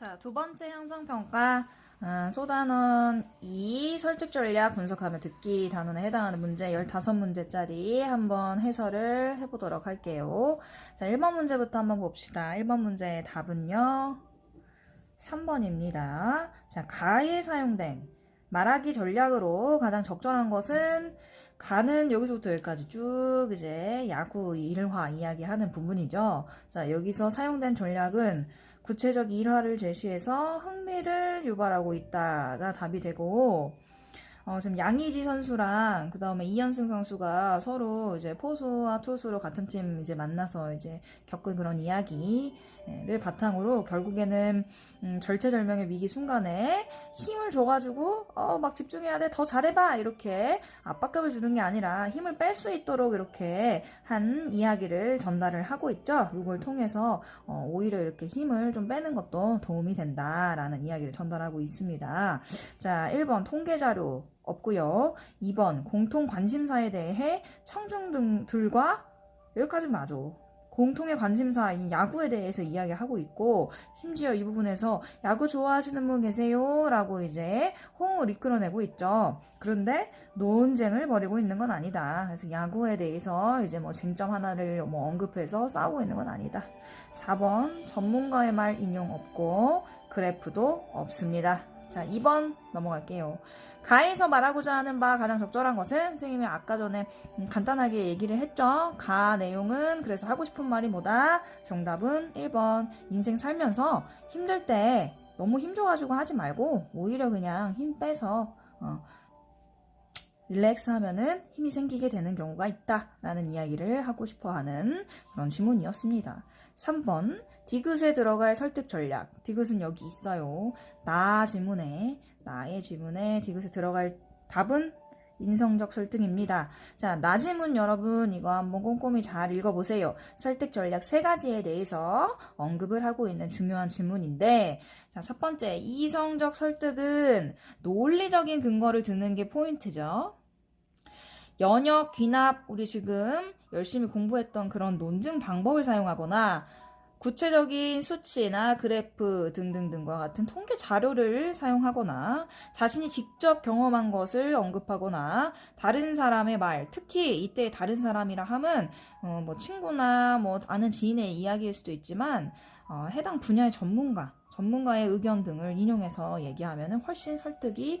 자, 두 번째 형성평가 소단원 2 설득 전략 분석하며 듣기 단원에 해당하는 문제 15문제짜리 한번 해설을 해보도록 할게요. 자, 1번 문제부터 한번 봅시다. 1번 문제의 답은요 3번입니다. 자, 가에 사용된 말하기 전략으로 가장 적절한 것은 가는 여기서부터 여기까지 쭉 이제 야구 일화 이야기하는 부분이죠. 자, 여기서 사용된 전략은 구체적 일화를 제시해서 흥미를 유발하고 있다가 답이 되고, 지금 양의지 선수랑 그 다음에 이현승 선수가 서로 이제 포수와 투수로 같은 팀 이제 만나서 이제 겪은 그런 이야기를 바탕으로 결국에는 절체절명의 위기 순간에 힘을 줘가지고 막 집중해야 돼, 더 잘해봐, 이렇게 압박감을 주는 게 아니라 힘을 뺄 수 있도록 이렇게 한 이야기를 전달을 하고 있죠. 이걸 통해서 오히려 이렇게 힘을 좀 빼는 것도 도움이 된다라는 이야기를 전달하고 있습니다. 자, 1번 통계자료 없고요. 2번 공통 관심사에 대해 청중들과 여기까지 맞아. 공통의 관심사인 야구에 대해서 이야기하고 있고, 심지어 이 부분에서 야구 좋아하시는 분 계세요? 라고 이제 호응을 이끌어내고 있죠. 그런데 논쟁을 벌이고 있는 건 아니다. 그래서 야구에 대해서 이제 뭐 쟁점 하나를 언급해서 싸우고 있는 건 아니다. 4번 전문가의 말 인용 없고 그래프도 없습니다. 자, 2번 넘어갈게요. 가에서 말하고자 하는 바 가장 적절한 것은 선생님이 아까 전에 간단하게 얘기를 했죠. 가 내용은 그래서 하고 싶은 말이 뭐다? 정답은 1번. 인생 살면서 힘들 때 너무 힘줘가지고 하지 말고 오히려 그냥 힘 빼서 릴렉스 하면은 힘이 생기게 되는 경우가 있다라는 이야기를 하고 싶어하는 그런 지문이었습니다. 3번 디귿에 들어갈 설득 전략. 디귿은 여기 있어요. 나의 지문에 디귿에 들어갈 답은 인성적 설득입니다. 자, 나 지문 여러분 이거 한번 꼼꼼히 잘 읽어보세요. 설득 전략 3가지에 대해서 언급을 하고 있는 중요한 질문인데, 자, 첫 번째 이성적 설득은 논리적인 근거를 드는 게 포인트죠. 연역, 귀납, 우리 지금 열심히 공부했던 그런 논증 방법을 사용하거나 구체적인 수치나 그래프 등등등과 같은 통계 자료를 사용하거나 자신이 직접 경험한 것을 언급하거나 다른 사람의 말, 특히 이때 다른 사람이라 함은 뭐 친구나 뭐 아는 지인의 이야기일 수도 있지만 해당 분야의 전문가의 의견 등을 인용해서 얘기하면 훨씬 설득이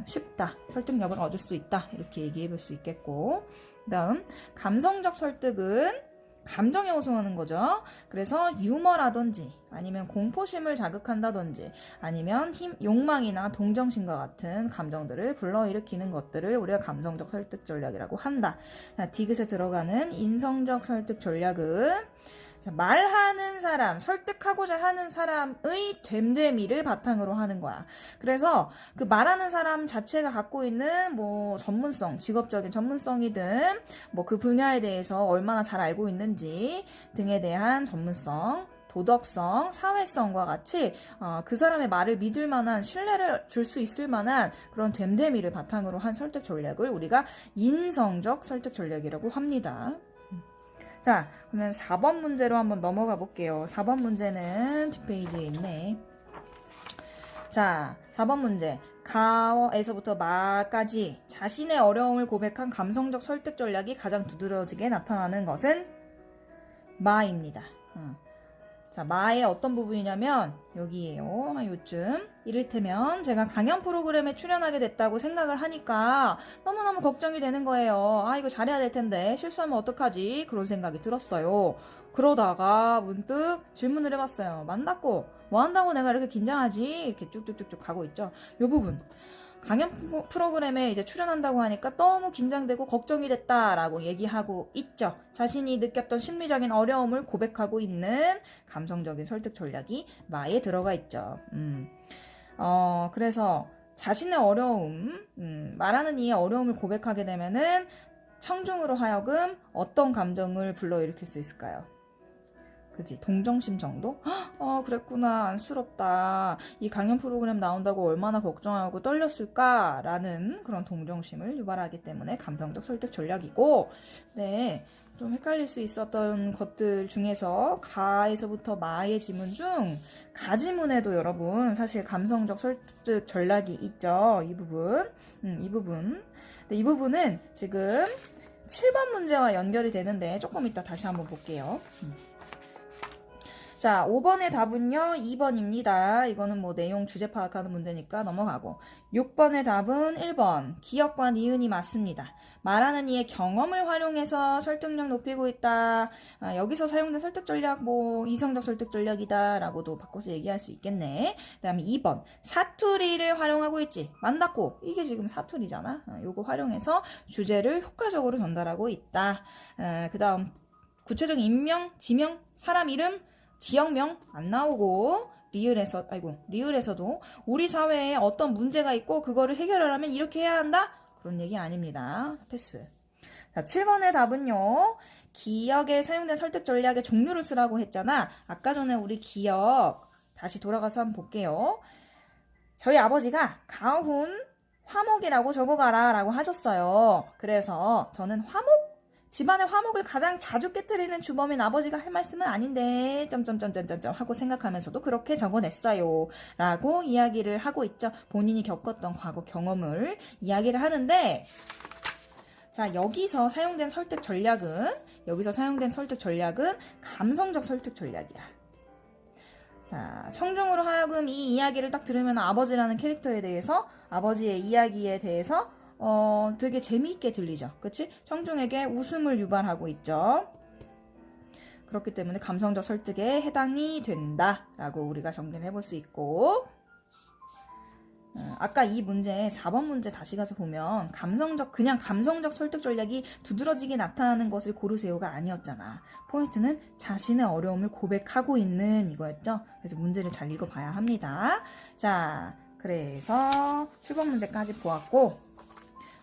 쉽다. 설득력을 얻을 수 있다. 이렇게 얘기해 볼 수 있겠고, 그 다음 감성적 설득은 감정에 호소하는 거죠. 그래서 유머라든지 아니면 공포심을 자극한다든지 아니면 욕망이나 동정심과 같은 감정들을 불러일으키는 것들을 우리가 감성적 설득 전략이라고 한다. 디귿에 들어가는 인성적 설득 전략은 말하는 사람, 설득하고자 하는 사람의 됨됨이를 바탕으로 하는 거야. 그래서 그 말하는 사람 자체가 갖고 있는 뭐 전문성, 직업적인 전문성이든 뭐 그 분야에 대해서 얼마나 잘 알고 있는지 등에 대한 전문성, 도덕성, 사회성과 같이 그 사람의 말을 믿을 만한, 신뢰를 줄 수 있을 만한 그런 됨됨이를 바탕으로 한 설득 전략을 우리가 인성적 설득 전략이라고 합니다. 자, 그러면 4번 문제로 한번 넘어가 볼게요. 4번 문제는 뒷페이지에 있네. 자, 4번 문제. 가에서부터 마까지 자신의 어려움을 고백한 감성적 설득 전략이 가장 두드러지게 나타나는 것은 마입니다. 자, 마의 어떤 부분이냐면 여기에요. 요쯤. 이를테면 제가 강연 프로그램에 출연하게 됐다고 생각을 하니까 너무너무 걱정이 되는 거예요. 이거 잘해야 될 텐데 실수하면 어떡하지? 그런 생각이 들었어요. 그러다가 문득 질문을 해봤어요. 만났고 뭐 한다고 내가 이렇게 긴장하지? 이렇게 쭉쭉쭉쭉 가고 있죠. 이 부분. 강연 프로그램에 이제 출연한다고 하니까 너무 긴장되고 걱정이 됐다라고 얘기하고 있죠. 자신이 느꼈던 심리적인 어려움을 고백하고 있는 감성적인 설득 전략이 마에 들어가 있죠. 그래서 자신의 어려움, 말하는 이의 어려움을 고백하게 되면은 청중으로 하여금 어떤 감정을 불러일으킬 수 있을까요? 그치, 동정심 정도? 그랬구나, 안쓰럽다, 이 강연 프로그램 나온다고 얼마나 걱정하고 떨렸을까 라는 그런 동정심을 유발하기 때문에 감성적 설득 전략이고, 네, 좀 헷갈릴 수 있었던 것들 중에서 가에서부터 마의 지문 중 가지문에도 여러분 사실 감성적 설득 전략이 있죠. 이 부분. 이 부분. 근데 이 부분은 지금 7번 문제와 연결이 되는데 조금 이따 다시 한번 볼게요. 자, 5번의 답은요, 2번입니다. 이거는 뭐 내용 주제 파악하는 문제니까 넘어가고. 6번의 답은 1번. 기억과 니은이 맞습니다. 말하는 이의 경험을 활용해서 설득력 높이고 있다. 여기서 사용된 설득 전략, 뭐, 이성적 설득 전략이다. 라고도 바꿔서 얘기할 수 있겠네. 그 다음에 2번. 사투리를 활용하고 있지. 만났고. 이게 지금 사투리잖아. 요거 활용해서 주제를 효과적으로 전달하고 있다. 그 다음, 구체적인 인명, 지명, 사람 이름, 지역명 안 나오고 리을에서도 우리 사회에 어떤 문제가 있고 그거를 해결하려면 이렇게 해야 한다? 그런 얘기 아닙니다. 패스. 자, 7번의 답은요. 기억에 사용된 설득 전략의 종류를 쓰라고 했잖아. 아까 전에 우리 기억 다시 돌아가서 한번 볼게요. 저희 아버지가 가훈 화목이라고 적어가라 라고 하셨어요. 그래서 저는 집안의 화목을 가장 자주 깨뜨리는 주범인 아버지가 할 말씀은 아닌데 점점점점점 하고 생각하면서도 그렇게 적어냈어요 라고 이야기를 하고 있죠. 본인이 겪었던 과거 경험을 이야기를 하는데, 자, 여기서 사용된 설득 전략은 감성적 설득 전략이야. 자, 청중으로 하여금 이 이야기를 딱 들으면 아버지라는 캐릭터에 대해서, 아버지의 이야기에 대해서 되게 재미있게 들리죠. 그치? 청중에게 웃음을 유발하고 있죠. 그렇기 때문에 감성적 설득에 해당이 된다라고 우리가 정리를 해볼 수 있고, 아까 이 문제 4번 문제 다시 가서 보면 그냥 감성적 설득 전략이 두드러지게 나타나는 것을 고르세요가 아니었잖아. 포인트는 자신의 어려움을 고백하고 있는 이거였죠. 그래서 문제를 잘 읽어봐야 합니다. 자, 그래서 7번 문제까지 보았고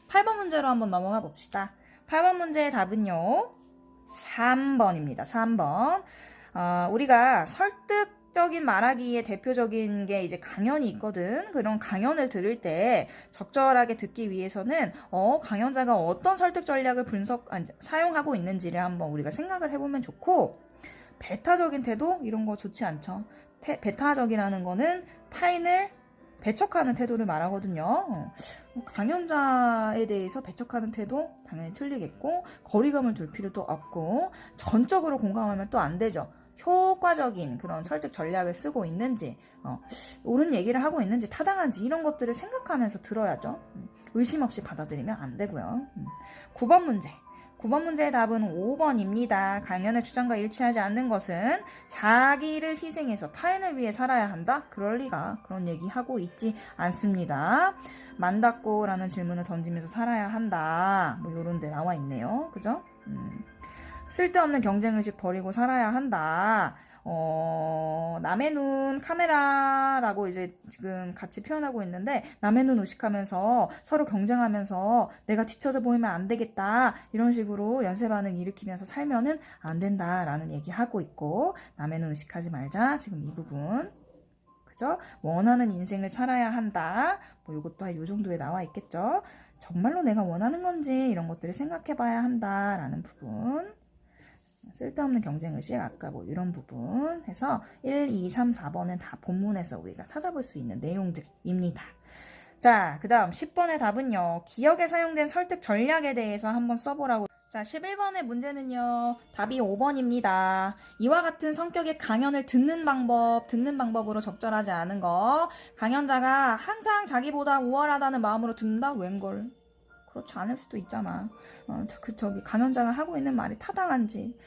8번 문제로 한번 넘어가 봅시다. 8번 문제의 답은요, 3번입니다. 3번. 우리가 설득적인 말하기의 대표적인 게 이제 강연이 있거든. 그런 강연을 들을 때 적절하게 듣기 위해서는 강연자가 어떤 설득 전략을 사용하고 있는지를 한번 우리가 생각을 해보면 좋고, 배타적인 태도 이런 거 좋지 않죠. 배타적이라는 거는 타인을 배척하는 태도를 말하거든요. 강연자에 대해서 배척하는 태도 당연히 틀리겠고, 거리감을 둘 필요도 없고, 전적으로 공감하면 또 안 되죠. 효과적인 그런 설득 전략을 쓰고 있는지, 옳은 얘기를 하고 있는지, 타당한지 이런 것들을 생각하면서 들어야죠. 의심 없이 받아들이면 안 되고요. 9번 문제. 9번 문제의 답은 5번입니다. 강연의 주장과 일치하지 않는 것은 자기를 희생해서 타인을 위해 살아야 한다? 그럴 리가. 그런 얘기하고 있지 않습니다. 만닿고라는 질문을 던지면서 살아야 한다. 뭐 요런 데 나와 있네요. 그죠? 쓸데없는 경쟁의식 버리고 살아야 한다. 남의 눈 카메라라고 이제 지금 같이 표현하고 있는데, 남의 눈 의식하면서 서로 경쟁하면서 내가 뒤쳐져 보이면 안 되겠다 이런 식으로 연쇄 반응 일으키면서 살면은 안 된다라는 얘기하고 있고, 남의 눈 의식하지 말자. 지금 이 부분, 그죠? 원하는 인생을 살아야 한다. 뭐 이것도 요 정도에 나와 있겠죠. 정말로 내가 원하는 건지 이런 것들을 생각해 봐야 한다라는 부분. 쓸데없는 경쟁의식, 아까 뭐 이런 부분 해서 1, 2, 3, 4번은 다 본문에서 우리가 찾아볼 수 있는 내용들입니다. 자, 그 다음 10번의 답은요, 기억에 사용된 설득 전략에 대해서 한번 써보라고. 자, 11번의 문제는요, 답이 5번입니다. 이와 같은 성격의 강연을 듣는 방법으로 적절하지 않은 거. 강연자가 항상 자기보다 우월하다는 마음으로 듣는다? 웬걸? 그렇지 않을 수도 있잖아. 강연자가 하고 있는 말이 타당한지,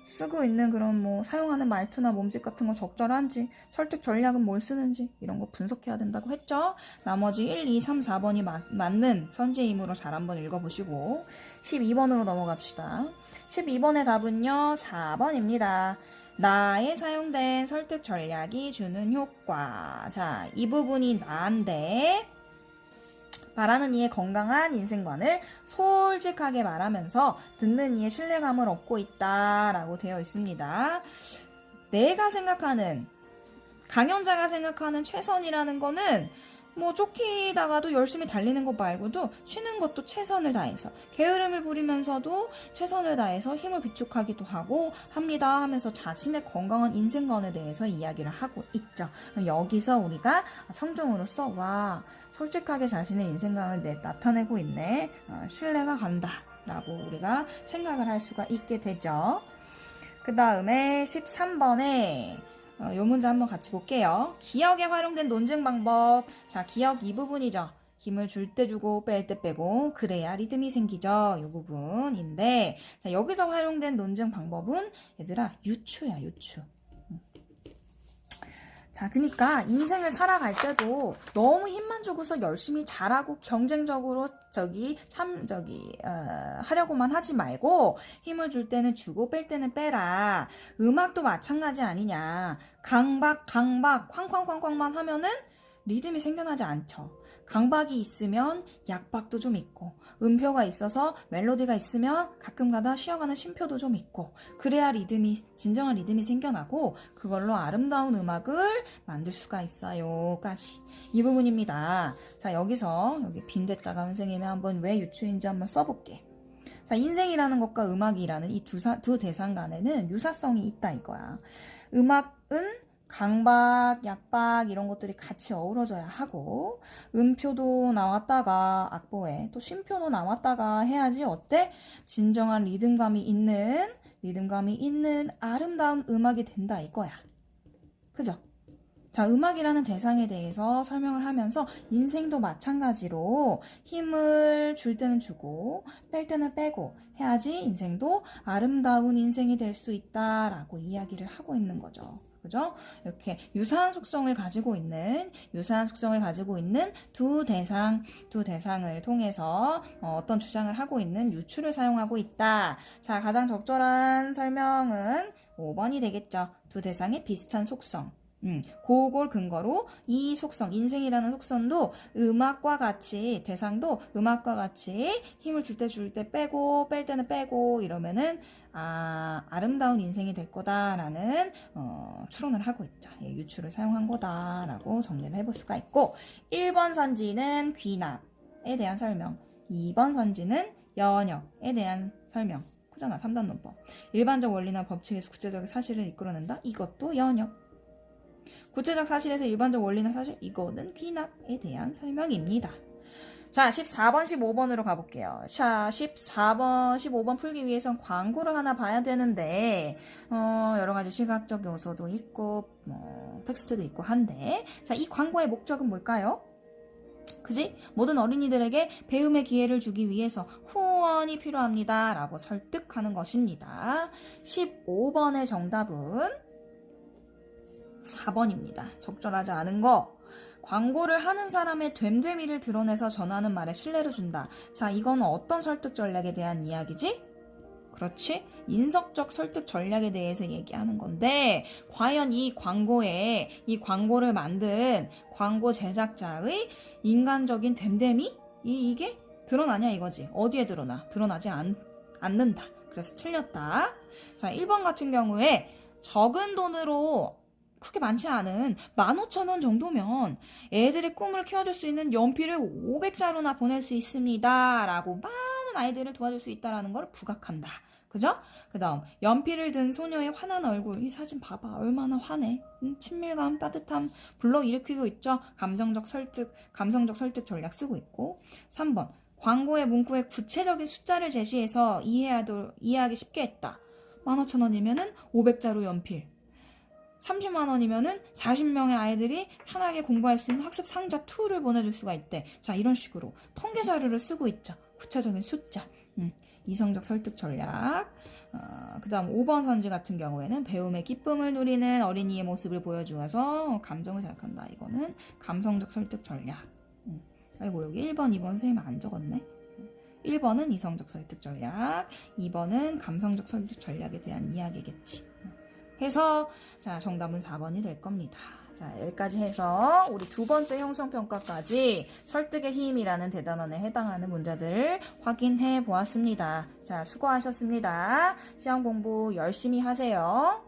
쓰고 있는 그런 뭐 사용하는 말투나 몸짓 같은 거 적절한지, 설득 전략은 뭘 쓰는지 이런 거 분석해야 된다고 했죠. 나머지 1, 2, 3, 4번이 맞는 선제임으로 잘 한번 읽어보시고 12번으로 넘어갑시다. 12번의 답은요, 4번입니다. 나에 사용된 설득 전략이 주는 효과. 자, 이 부분이 나인데, 말하는 이의 건강한 인생관을 솔직하게 말하면서 듣는 이의 신뢰감을 얻고 있다라고 되어 있습니다. 내가 생각하는, 강연자가 생각하는 최선이라는 거는 뭐 쫓기다가도 열심히 달리는 것 말고도 쉬는 것도 최선을 다해서 게으름을 부리면서도 최선을 다해서 힘을 비축하기도 하고 합니다 하면서 자신의 건강한 인생관에 대해서 이야기를 하고 있죠. 여기서 우리가 청중으로서 와 솔직하게 자신의 인생관을 나타내고 있네, 신뢰가 간다 라고 우리가 생각을 할 수가 있게 되죠. 그 다음에 13번에 이 문제 한번 같이 볼게요. 기억에 활용된 논증 방법. 자, 기억 이 부분이죠. 힘을 줄 때 주고 뺄 때 빼고 그래야 리듬이 생기죠. 이 부분인데, 자, 여기서 활용된 논증 방법은 얘들아 유추야, 유추. 자, 그러니까 인생을 살아갈 때도 너무 힘만 주고서 열심히 잘하고 경쟁적으로 하려고만 하지 말고 힘을 줄 때는 주고 뺄 때는 빼라. 음악도 마찬가지 아니냐. 강박, 쾅쾅쾅쾅만 하면은 리듬이 생겨나지 않죠. 강박이 있으면 약박도 좀 있고, 음표가 있어서 멜로디가 있으면 가끔가다 쉬어가는 쉼표도 좀 있고, 그래야 진정한 리듬이 생겨나고 그걸로 아름다운 음악을 만들 수가 있어요 까지 이 부분입니다. 자, 여기서 여기 빈대다가 선생님이 한번 왜 유추인지 한번 써볼게. 자, 인생이라는 것과 음악이라는 이 두 대상 간에는 유사성이 있다 이거야. 음악은 강박, 약박 이런 것들이 같이 어우러져야 하고, 음표도 나왔다가 악보에 또 쉼표도 나왔다가 해야지 어때? 진정한 리듬감이 있는 아름다운 음악이 된다 이거야. 그죠? 자, 음악이라는 대상에 대해서 설명을 하면서 인생도 마찬가지로 힘을 줄 때는 주고 뺄 때는 빼고 해야지 인생도 아름다운 인생이 될 수 있다라고 이야기를 하고 있는 거죠. 그죠? 이렇게 유사한 속성을 가지고 있는 두 대상을 통해서 어떤 주장을 하고 있는 유추를 사용하고 있다. 자, 가장 적절한 설명은 5번이 되겠죠. 두 대상의 비슷한 속성. 그걸 근거로 이 속성, 인생이라는 속성도 대상도 음악과 같이 힘을 줄 때 빼고 뺄 때는 빼고 이러면은 아름다운 인생이 될 거다라는 추론을 하고 있죠. 예, 유추를 사용한 거다라고 정리를 해볼 수가 있고, 1번 선지는 귀납에 대한 설명, 2번 선지는 연역에 대한 설명. 그잖아, 3단 논법. 일반적 원리나 법칙에서 구체적 사실을 이끌어낸다. 이것도 연역. 구체적 사실에서 일반적 원리나 사실, 이거는 귀납에 대한 설명입니다. 자, 14번, 15번으로 가볼게요. 자, 14번, 15번 풀기 위해선 광고를 하나 봐야 되는데, 여러 가지 시각적 요소도 있고, 텍스트도 있고 한데, 자, 이 광고의 목적은 뭘까요? 그지? 모든 어린이들에게 배움의 기회를 주기 위해서 후원이 필요합니다. 라고 설득하는 것입니다. 15번의 정답은 4번입니다. 적절하지 않은 거. 광고를 하는 사람의 됨됨이를 드러내서 전하는 말에 신뢰를 준다. 자, 이건 어떤 설득 전략에 대한 이야기지? 그렇지? 인석적 설득 전략에 대해서 얘기하는 건데, 과연 이 광고를 만든 광고 제작자의 인간적인 됨됨이? 이게 드러나냐 이거지. 어디에 드러나지 않는다. 그래서 틀렸다. 자, 1번 같은 경우에 적은 돈으로 그렇게 많지 않은 15,000원 정도면 애들의 꿈을 키워줄 수 있는 연필을 500자루나 보낼 수 있습니다. 라고 많은 아이들을 도와줄 수 있다는 걸 부각한다. 그죠? 그 다음 연필을 든 소녀의 환한 얼굴. 이 사진 봐봐. 얼마나 환해. 친밀감, 따뜻함 불러일으키고 있죠. 감성적 설득 전략 쓰고 있고. 3번 광고의 문구에 구체적인 숫자를 제시해서 이해하기 쉽게 했다. 15,000원이면은 500자루 연필, 30만 원이면은 40명의 아이들이 편하게 공부할 수 있는 학습 상자 2를 보내줄 수가 있대. 자, 이런 식으로 통계 자료를 쓰고 있죠. 구체적인 숫자. 이성적 설득 전략. 그 다음 5번 선지 같은 경우에는 배움의 기쁨을 누리는 어린이의 모습을 보여주어서 감정을 자극한다. 이거는 감성적 설득 전략. 아이고, 여기 1번, 2번 선생님 안 적었네. 1번은 이성적 설득 전략, 2번은 감성적 설득 전략에 대한 이야기겠지. 해서 자, 정답은 4번이 될 겁니다. 자, 여기까지 해서 우리 두 번째 형성평가까지 설득의 힘이라는 대단원에 해당하는 문제들을 확인해 보았습니다. 자, 수고하셨습니다. 시험 공부 열심히 하세요.